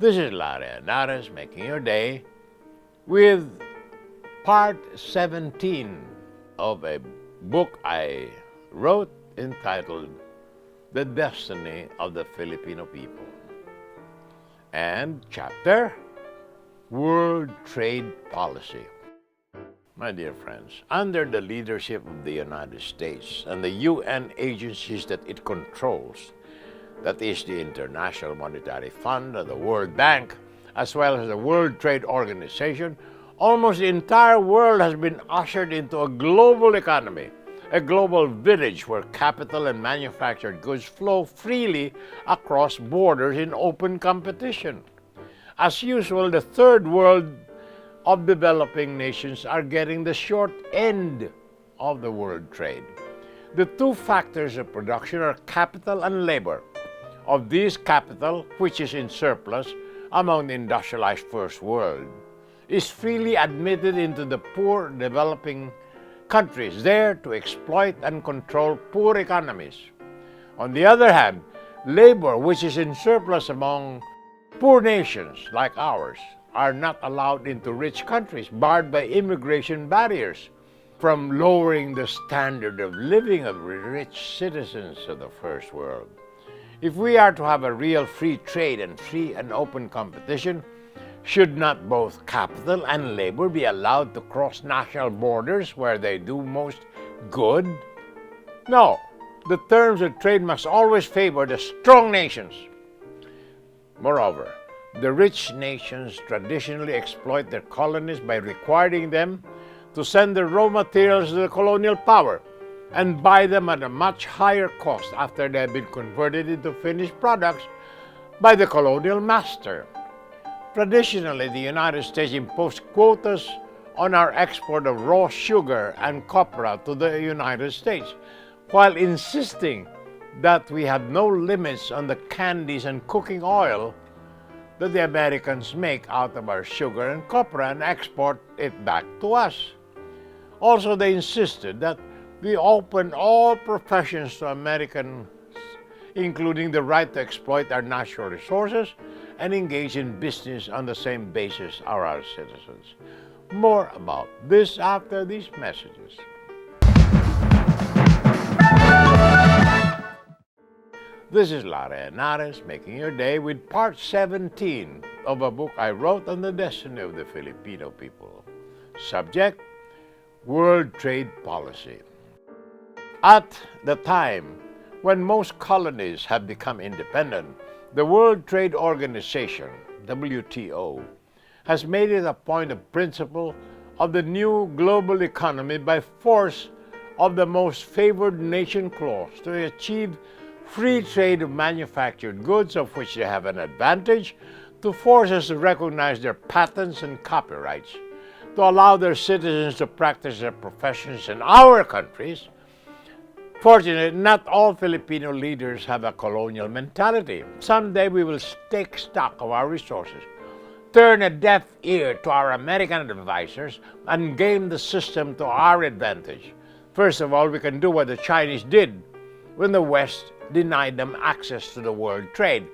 This is Larry Anares making your day with part 17 of a book I wrote entitled The Destiny of the Filipino People, and chapter World Trade Policy. My dear friends, under the leadership of the United States and the UN agencies that it controls, that is the International Monetary Fund and the World Bank, as well as the World Trade Organization, almost the entire world has been ushered into a global economy, a global village where capital and manufactured goods flow freely across borders in open competition. As usual, the third world of developing nations are getting the short end of the world trade. The two factors of production are capital and labor. Of these, capital, which is in surplus among the industrialized first world, is freely admitted into the poor developing countries there to exploit and control poor economies. On the other hand, labor, which is in surplus among poor nations like ours, are not allowed into rich countries, barred by immigration barriers from lowering the standard of living of rich citizens of the first world. If we are to have a real free trade and free and open competition, should not both capital and labor be allowed to cross national borders where they do most good? No, the terms of trade must always favor the strong nations. Moreover, the rich nations traditionally exploit their colonies by requiring them to send their raw materials to the colonial power and buy them at a much higher cost after they have been converted into finished products by the colonial master. Traditionally, the United States imposed quotas on our export of raw sugar and copra to the United States, while insisting that we had no limits on the candies and cooking oil that the Americans make out of our sugar and copra and export it back to us. Also, they insisted that we open all professions to Americans, including the right to exploit our natural resources and engage in business on the same basis as our citizens. More about this after these messages. This is Larry Anares making your day with part 17 of a book I wrote on the destiny of the Filipino people. Subject: World Trade Policy. At the time when most colonies have become independent, the World Trade Organization, WTO, has made it a point of principle of the new global economy by force of the most favored nation clause to achieve free trade of manufactured goods of which they have an advantage, to force us to recognize their patents and copyrights, to allow their citizens to practice their professions in our countries. Fortunately, not all Filipino leaders have a colonial mentality. Someday we will take stock of our resources, turn a deaf ear to our American advisors, and game the system to our advantage. First of all, we can do what the Chinese did when the West denied them access to the world trade.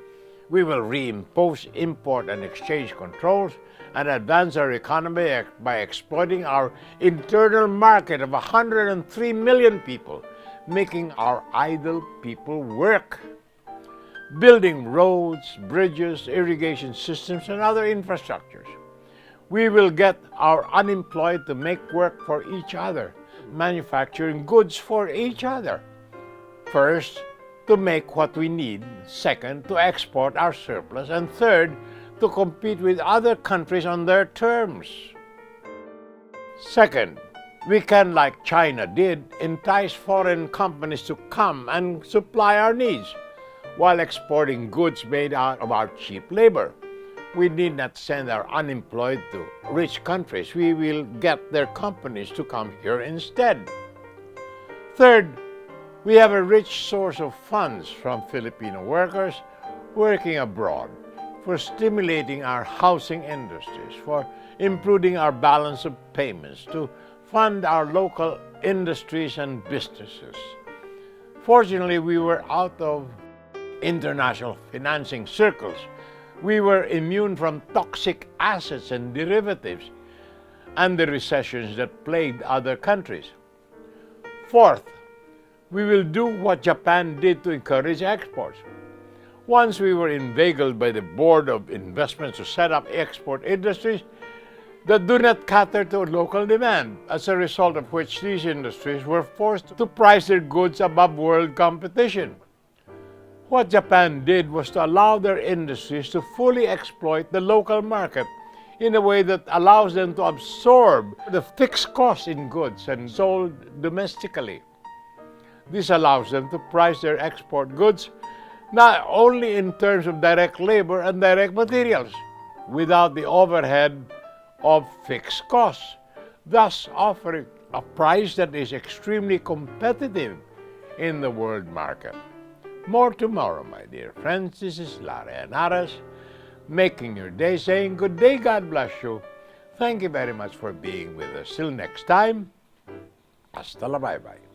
We will reimpose import and exchange controls and advance our economy by exploiting our internal market of 103 million people, making our idle people work, building roads, bridges, irrigation systems, and other infrastructures. We will get our unemployed to make work for each other, manufacturing goods for each other. First, to make what we need. Second, to export our surplus. And third, to compete with other countries on their terms. Second, we can, like China did, entice foreign companies to come and supply our needs while exporting goods made out of our cheap labor. We need not send our unemployed to rich countries. We will get their companies to come here instead. Third, we have a rich source of funds from Filipino workers working abroad for stimulating our housing industries, for improving our balance of payments, to fund our local industries and businesses. Fortunately, we were out of international financing circles We were immune from toxic assets and derivatives and the recessions that plagued other countries. Fourth, we will do what Japan did to encourage exports. Once we were inveigled by the Board of Investments to set up export industries that do not cater to local demand, as a result of which these industries were forced to price their goods above world competition. What Japan did was to allow their industries to fully exploit the local market in a way that allows them to absorb the fixed costs in goods and sold domestically. This allows them to price their export goods not only in terms of direct labor and direct materials, without the overhead of fixed costs, thus offering a price that is extremely competitive in the world market. More tomorrow, my dear friends. This is Larry Anaras, making your day, saying good day, God bless you. Thank you very much for being with us. Till next time, hasta la bye-bye.